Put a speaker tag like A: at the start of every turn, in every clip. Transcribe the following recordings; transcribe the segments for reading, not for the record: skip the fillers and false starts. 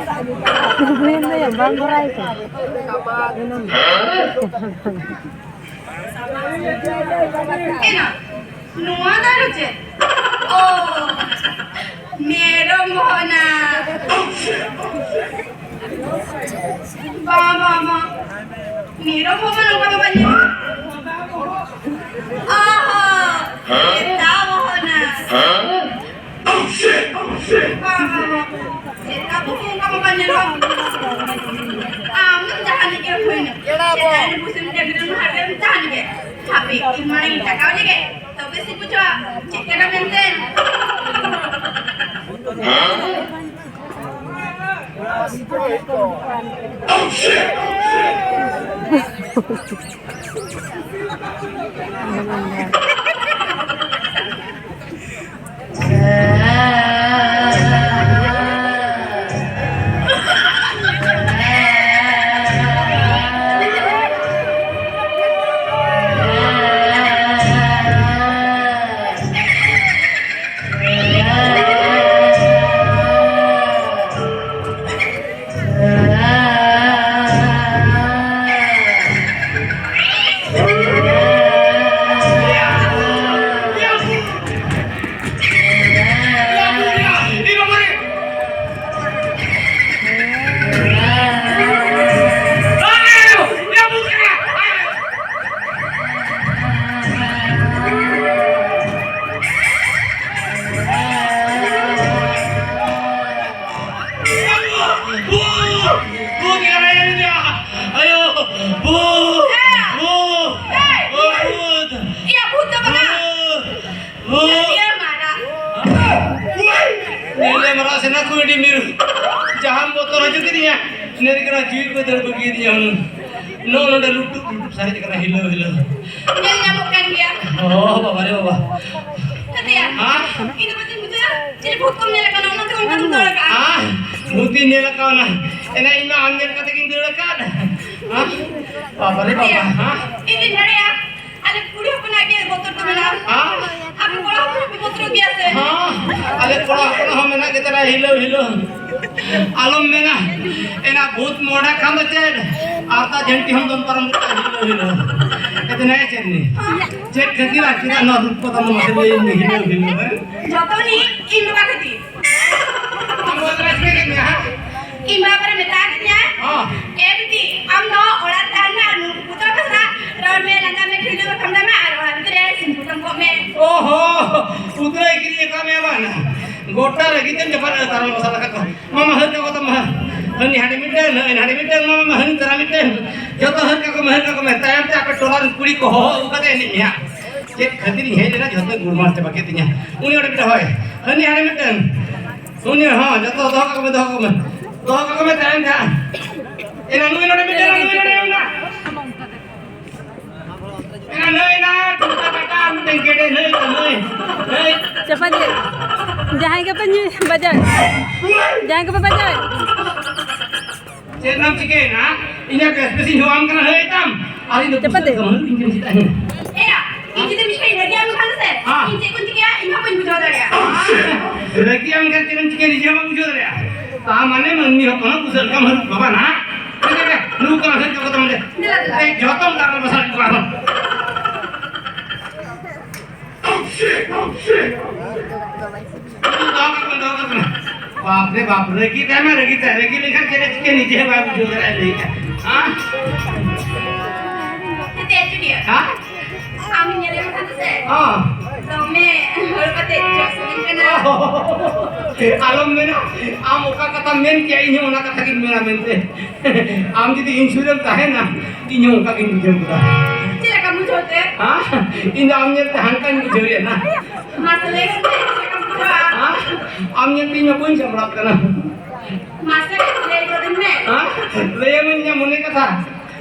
A: Ano yan, bang rice.
B: Oh, merong mohona. Mama, merong mohona ng kababalyo. Oh, kita mohona. Oh shit! Mama, kita mohon kababalyo. Jangan dikira punya. Kita ini musim jaga rumah harga jangan dikira. Tapi gimana ini tak kau dikira? Tapi si pucuk cek kena maintain. Oh shit! Jangan motor aja gitu ya. Nari kena jiwa gue terbegini yang no udah lutuk sari kena hilo.
C: Nyari nyamuk kan dia.
B: Oh, bapak.
C: Nanti ya.
B: Hah?
C: Itu betul betul ya. Jadi hukum nyala kan orang tuh kan tuh kan.
B: Ah, bukti nyala kau nah. Enak ina angin kata kintu lekat. Hah? Bapak. Hah?
C: Ini dari ya. Ada kuliah pun lagi motor tuh mana?
B: Hah?
C: Aku kalau aku motor biasa.
B: Hah? Ada kalau mana kita dah hilo. आलम में ना एना भूत मोड़ा खाम चेड आता जंटी हम तुम परम हिलो इतना है चेडनी चेड खती ना किरा ना रूप पता न मसे ले हिलो
C: जतो नी इमरा खती
B: हम राज में के हां
C: इमरा पर मेता के
B: हां
C: ए बिटी हम नो ओड़ा ताना नु पुत्र भाषा रोड में लंगा में खिलो में खमदा में आ रहा उतरे सिंपुटम को में
B: ओहो उतरे के लिए काम है वाला गोटा लगी तन जबर तारा मसाला का मामा हर का तो हनी हाडी मिटन मामा हनी तारा मिटन जो तो हर का मैं तायम ते आपे टोला कुड़ी को हो उकते नहीं या जे खतरी है ना जो तो गुड़ मारते बाकी तिया उनी ओडे बिटा होय हनी हाडी मिटन सुनी हां जो तो दो का मैं तायम था एना नुई ओडे मिटन ना एना नई ना टुका बेटा मिटन केडे नई
A: Cepat dia. Jangan ke bajar. Jangan ke bajar.
B: Cek nam cike na. Ini ke spesi huam kana hai tam. Ari no
A: Cepat deh.
B: Pinjam sita ni.
C: ya ini kita bisa lagi am kan se ini kun tiga ini pun bujo dari ya
B: Lagi am kan cek cike ni jama bujo ya. Ta mane manni hono kusal kam har baba na. Cek nu kana har ka kota mane. Eh jotom taral basal ko. Oh shit. बाप रे की time है की लिखा के नीचे बाबू जो रहा है हां
C: ते dia
B: हां
C: kami nyari makan se
B: हां
C: tome hormati jokselin kana
B: आलम में ना आम ओका कथा मेन क्या इन्हें ओना कथा की मेरा मेनते आम जदी इंश्योरेंस है ना इन्हें ओका की इंश्योरेंस का
C: cila kamu jote
B: हां इन आम ने हंकन की जोरे ना
C: masalah itu cila kamu jote
B: हां आम ने तीन कोई संभला करना
C: masalah itu dari दिन में
B: हां ले मन या मुने कथा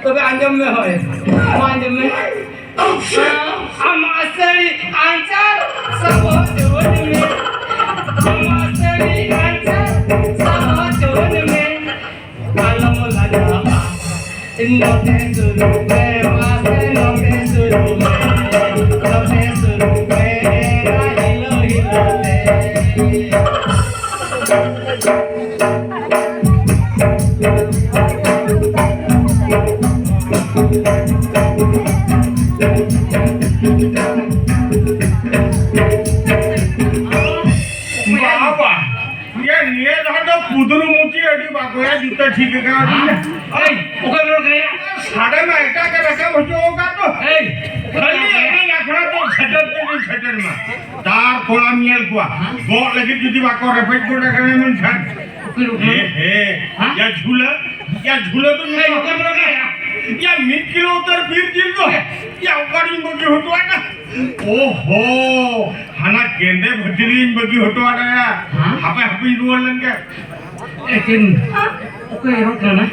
B: तो बे अंजम में होए अंजम में हम असली आंसर सब जोड़ में हम असली आंसर सब जोड़ में आलम लगा नोटे शुरू में वासे नोटे शुरू में हिलो ले
D: बाको या जूता ठीक है का
B: ओए ओके रो गया
D: साढ़े में एका के रखा बच्चों होगा तो
B: ए
D: खाली अपने लाखड़ा तो छटर में तार कोला मियल कुआ गो लगी जुदी बाको रेपेट को रखने में छन हे या झूला तो नहीं
B: ओके रो गया
D: या मिड किलो उतर फिर जिल तो या उगाड़ी बगी होतो है ना ओहो हाना गेंदे भजरीन बगी होतो है ना हापे रुवलन के
B: ए तिन okay row kana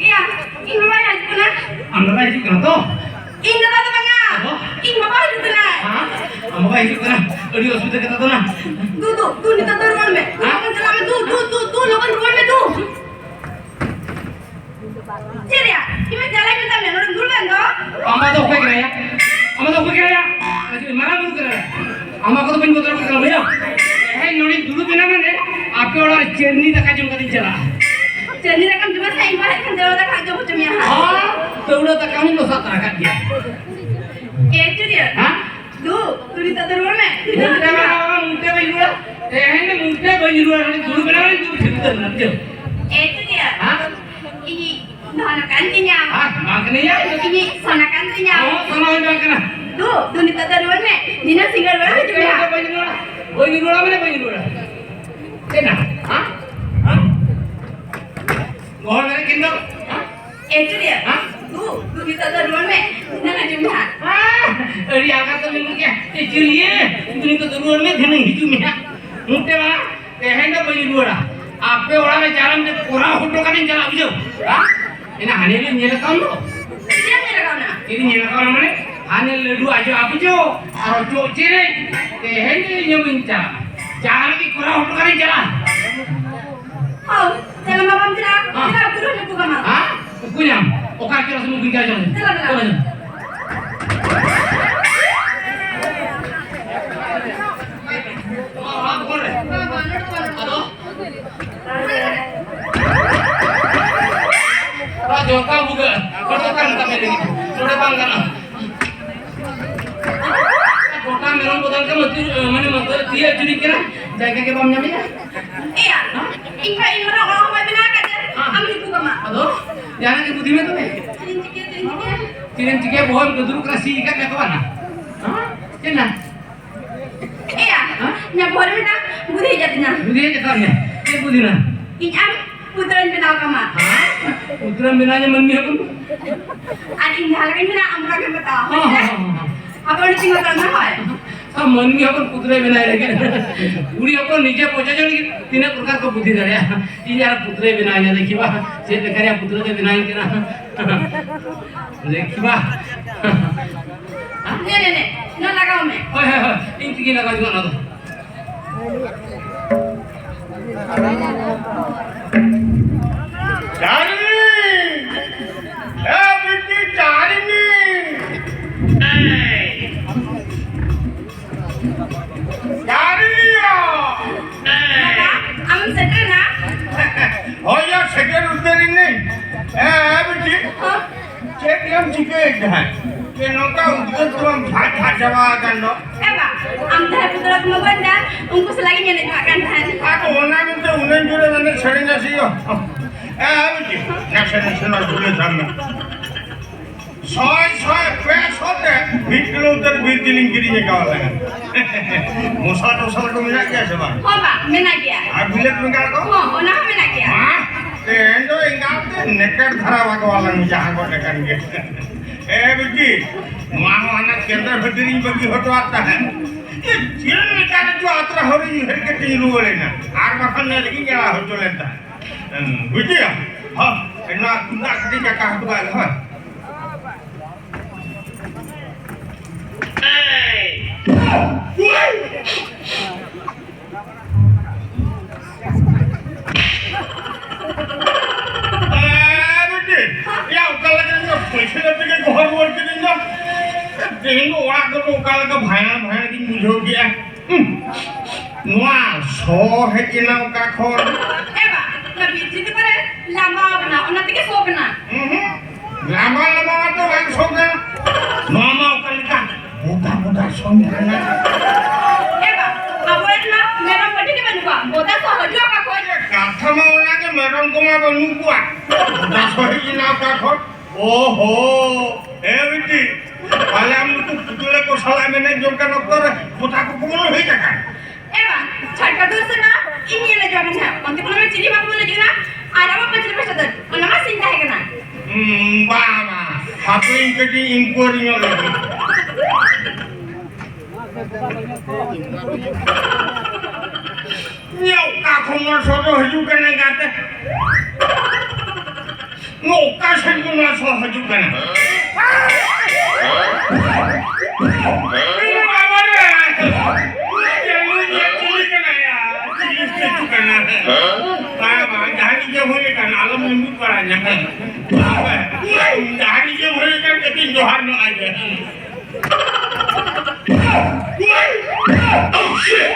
C: iya ini mama yang kuna
B: amra itu kana to
C: ini apa tuh bang ini mama yang kuna
B: amra itu kana adi hospital kita to na
C: tuh di kantor ruang me kan jalan me tuh lo kan ruang me tuh Ceria, ini jalan kita me orang dulu kan toh
B: ama to oke kira ya mana dulu kira ama ko to pin botor ko kira bhaiya eh nodi dulu bina mane aapke oda cherni taka jum kadin chala
C: Jadi rekam cuma saya ibu kan jalan tak kerja macam ya.
B: हाँ तो उड़ा तक कहीं तो साथ रखा दिया
C: Itu dia.
B: हाँ
C: Tuh di kantor ruang me.
B: मुंटे बजुड़ा हैं ना मुंटे बजुड़ा ने दूर बना ने दूर ठीक कर ना
C: Itu dia.
B: हाँ
C: Ini mana kantinnya?
B: हाँ मांगने या
C: Ini sana kantinnya.
B: हाँ sama orang मांगना
C: Tuh di kantor ruang me. Dina single ruang juga.
B: बजुड़ा मैंने बजुड़ा क्या हाँ हाँ गौर मैंने किन्ना हाँ
C: Itu dia. Tuh di kantor ruang me. Dina nggak juga.
B: अरे आकर तो मिल गया ये चलिए इतनी तो जरूर में थे नहीं हिजू में मुंटे वाला है ना बजुड़ा आपके ओड़ा में चारम ने पूरा फोटो का नहीं चला बुझो हाँ इन्हें हाने ले नीले काम लो
C: Dia ni rekam na.
B: ini नीले काम मैंने हाने लड्डू आजो आप जो और जो चीरे है ना ये मिंचा चार की पूरा फोटो का नहीं चला
C: Oh, jangan mabam tidak. Tidak turun aku kamu.
B: हाँ कुछ हम ओका के रस्म बिका जाने
C: Jalan.
B: आप कौन है hello Rajoka buka, pertokan tapi lagi. Sudah bangga. Kota memang betul kan mana dia jadi kira jaga ke bamnya ya.
C: Iya. Ini orang apa benar kan? Ambil buku kamu.
B: Halo, jangan ke budi itu. Kirim tiga bohong ke dulu kasih ikan ke mana? Hah? Kena?
C: Iya. Nyabor mana? Budi jadinya.
B: Budi jadinya. Ke budi na?
C: Ini putaran benar kamu.
B: Hah? Putaran benarnya mandi apa?
C: Ada ini hal ini nak ambil kamu tahu.
B: हाँ
C: Apa ini tinggal kamu apa?
B: सब मन में अपन पुतरे बनाए रखे पूरी अपन नीचे पहुंचा जो तीन प्रकार को बुद्धि धरे ये यार पुतरे बनाए ना देखी बा से देखा रे पुतरे के बनाए के ना देखी बा
C: नहीं ना लगाओ मैं
B: ओए इन की लगा दो ना तो
D: चारनी ए बिट्टी Charani Charania
C: am setter na
D: हो या सेकंड उतरी नहीं ए बिट्टी चेक हम चिके है के नौका उतर तो हम भात जवा कर लो
C: Eba am dah putra kamu benda ungkus lagi nyanyi makan kan
D: aku ona minta unen jure nane छड़ी ना सियो ए बिट्टी नेक्स्ट सुना झूले सामने ছয় পেশ হতে 20 কিলো উত্তর বিল্ডিং গিরিয়ে গাওয়া লাগে মশা টসা কো মিলা গেছে বা
C: oh ba mena dia
D: আর বিলেট মিলা কো
C: oh ona mena dia
D: হ্যাঁ তে এন্ডো ইংগাতে নেকেট ধারা বাগওয়া লাগে যাহা গো নেকান গে এ বিটি মানো আনা কেন্দ্র ভেতরিং বগি হটো आता है ये जिल निकाल जो आतरा हो रही है के तीन रुले ना आर मखन ने लगी गया हो चलेता बुझिया हां ना कुंदा कटी का का हटवा है या उकाला के पैसे लेते के घर वर के दिन जा तेंगो वाक को उकाला का भाया की मुझो गया नुआ सो है कि ना का खोर
C: Eba na biji tu pare lama bana ona tike so bana
D: lama तो रंग सो गया मामा उकाला का मोटा सो गया
C: Eba abu na mera pati ni banu ka boda so hojo ka ko
D: काथा Mavala के merong koma banu kuat. Dah sohi na ka khot. Oho, everything. Kalau kamu tu betul aku salah manajemen dokter, putaku pun lebih kan.
C: Eba, cakap tu sana, ini yang jualan ha. Nanti kalau ciri bapak boleh juga, ada apa ciri pasal tu? Mana sinta है कना?
D: Bama, aku ingin inquiry lagi. Nyau aku masuk haju kena kata. Ngoka saya masuk haju kena. Ini apa ni? Jangan dia curi kena ya, curi kena. Bama, jadi dia boleh kan alam ini parahnya kan. Bama, jadi dia boleh kan keting Johan aja. Oh shit!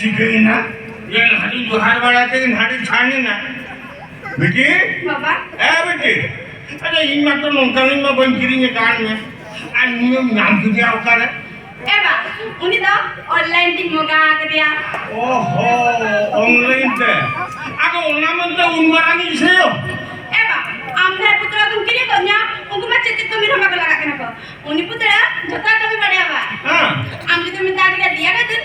D: Jadi na, yang hari Johar balaate kan hari छाने ना, बेटी?
C: Bapak,
D: बेटी, अरे इन मत तो नौकरी में बंकिरी में कान में, अन्य नाम क्यों दिया होता है?
C: Eba, ini dah online ting muka kerja.
D: ओहो, ऑनलाइन ते, अगर ऑनलाइन में तो उन्मारान इसे हो,
C: Eba, amda putra तुम किरी तो न्या, उनको मैं चित्त तो मेरा मगला का ना को. उन्हीं पुत्रा जोता कभी बड़े आवा.
D: हाँ,
C: आमने तो मिंता क्या दिया का तुम?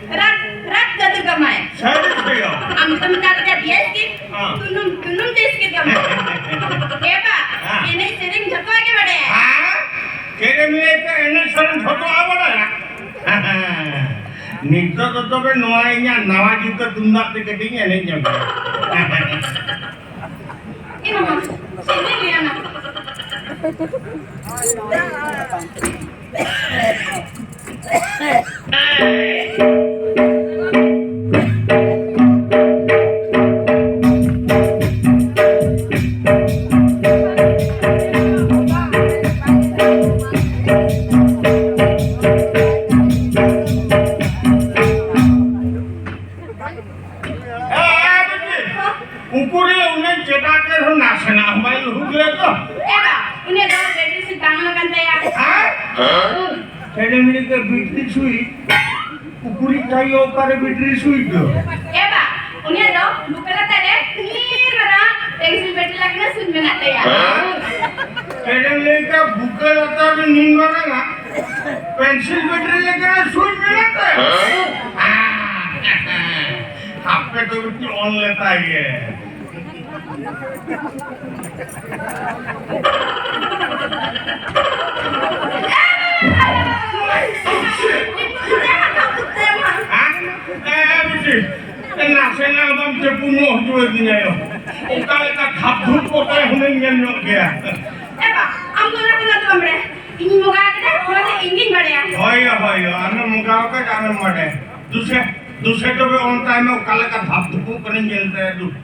C: रात का तुम कमाए.
D: सही से हो,
C: आमने तो मिंता क्या दिया इसकी?
D: हाँ.
C: तुनुम देश के कमाए. Eba,
D: हाँ.
C: ini sering जोता के बड़े.
D: हाँ, तेरे मिले तो इन्हें शरण छोटो आवड़ा है, नित्य तो पे नवाइया नवाजी तो दुंदा पे कटिंग है नहीं जब,
C: Ini mas, sini dia nak.
D: ऊपरी उन्हें चेता कर हो नाचना हमारे हुक ले तो,
C: Eba, ini dah jadi si tangan kan saya.
D: हाँ, तेरे मिले के बिटरी सुई, ऊपरी चाहिए ओकर बिटरी सुई दो,
C: Eba, ini dah bukan tadi. Ini orang pencil beti lagi na sun dengan saya.
D: तेरे मिले के बुके लता जो नींद वाला ना, पेंसिल बिटरी लेकर सुई मिलाता है, आप पे तो बिटरी ऑन लेता ही है, हाँ, बिटरी, नाचना बम से पुनो हुए दिन आयो, उनका एक खाप धूप को तो हमें न्याय गया,
C: Eba, ambil aku nak tu ambil. Ini muka kita, mana ingin berdaya.
D: होय, आने मुगाव का जाने मरे, दूसरे तो भी ऑन टाइम में काले का खाप धूप करें जलते हैं दूध,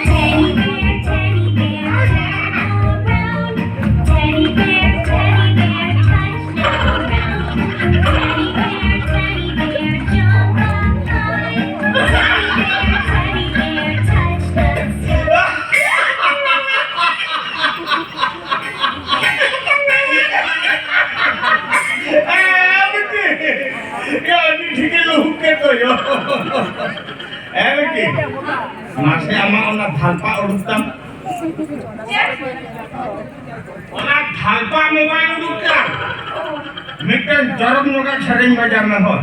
E: Teddy bear, touch the ground. Teddy bear, jump up high. Teddy bear, touch the sky.
D: ये अभी ठीक है लोग के तो यो, बेटी, मासे अम्मा उन्हें थालपा उड़ता, उन्हें थालपा मोबाइल उड़ता, मित्र जरूर नोका शरीर में जाना हो,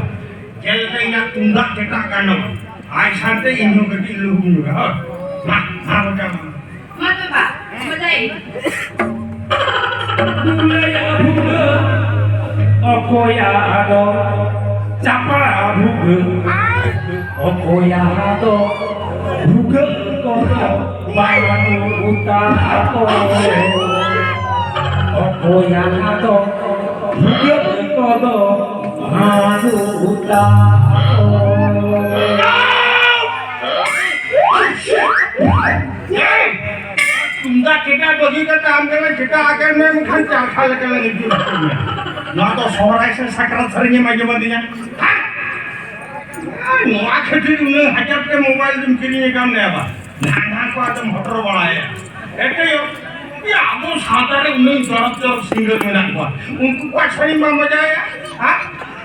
D: जल के इन्हें तुंगा चटा करना, आज साथे इन्हों के टी लोग नोका हो, माँ बता माँ,
C: Mat Bapak, berdaya.
F: Okoyado, capara buge. Okoyado, buge kono, manu utako. Okoyado, buge kono, manu utako.
D: Tunga चटा बगी का काम करना चटा आकर मैं मुखन चाखा लगा लगी थी ना तो सोराय से सकरा सरिये मजे मदिया हाँ नुआ खेती उन्हें हजार के मोबाइल तुम किरी काम नहीं आवा ধান কো আদম হটর বড়ায় এটাই আবু সাঁতারে উনি জরক জরক সিঙ্গল মেনা কো উনকু পাছাই মামা যায় হ্যাঁ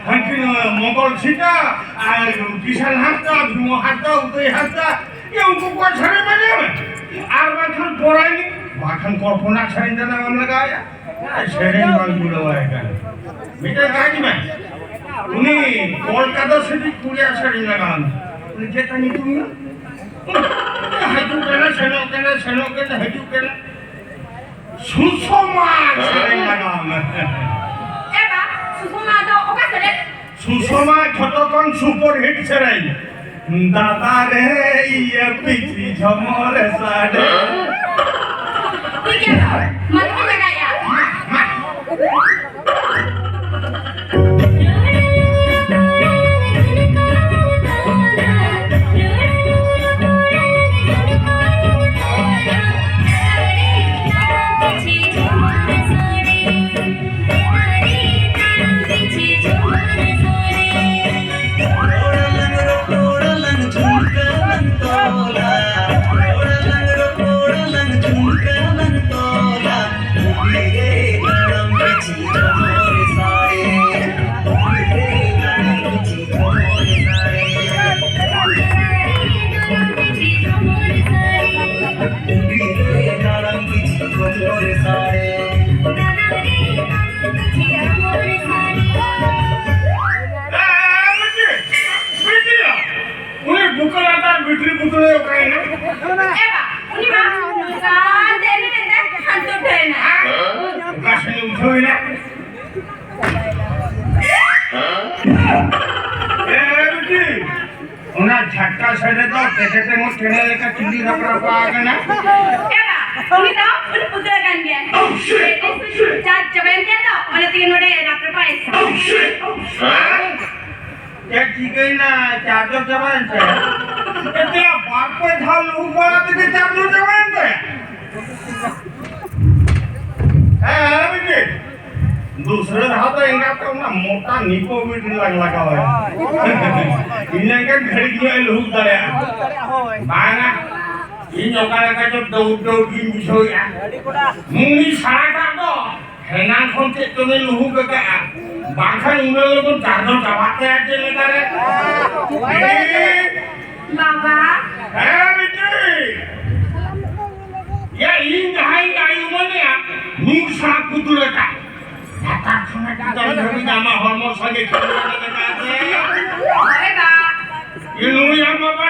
D: হাঁটি মঙ্গল সিটা আর কিষান হাঁটা ভীম হাঁটা উদয় হাঁটা উনকু পাছারে বাজাবে আর বাখান পড়ায়নি বাখান কল্পনা ছাড়ি জানা আমরা গায়া সেরেন বাংগুলো এখানে মিটার গাড়ি ভাই উনি কলকাতা সিটি কুড়িয়া ছাড়ি লাগান উনি যেতানি তুমি হাজু কেনা সেনো কেনা হাজু কেনা সুষমা ছাড়ি লাগান
C: এবা সুষমা তো ওকে ছেড়ে
D: সুষমা যতক্ষণ সুপার হিট ছাড়াই দাদা রে ইয়ে পিছি ঝমরে সাড়ে
C: তুই কে মানে লাগায়া
D: উনি বুকলা তার বিক্রি পুতুলে ওখানে না
C: এবা উনি মা কান দেনে দেনে খান্ত দেয় না
D: কাছে উঠোই না বেটি ওনা ঝটকা ছেড়ে দাও পেটেতে মো ঠেলে লেখা চিলি রকরা পাগে না
C: এবা উনি তো উনি পুত্র গান দিয়ে চার জবেন দিয়ে দাও মানে তিন ওরে রাত্রে পাইছে
D: এক ঠিকই না চার্জ জবান ছে এতে বাপ পে ধাল লোক বলা দিকে চার্জ জবান ছে হ্যাঁ বেটি दूसरे हाथ इंगा तो ना मोटा निको भी लगा हुआ है इन्हें का घड़ी में लोग दया बाना इन लोगों का जो दौड़ की मिशोया मुंगी सारा तो हेना खोंते तुम्हें लोग का बाखन उन लोगों जादू चबाते हैं चले करे
C: बाबा
D: है बेटी ये इन हाई आई उमने मुंग साफ पुतुले का Kata kena kita dari nama hormon saja kita ada.
C: এবা
D: Ini yang apa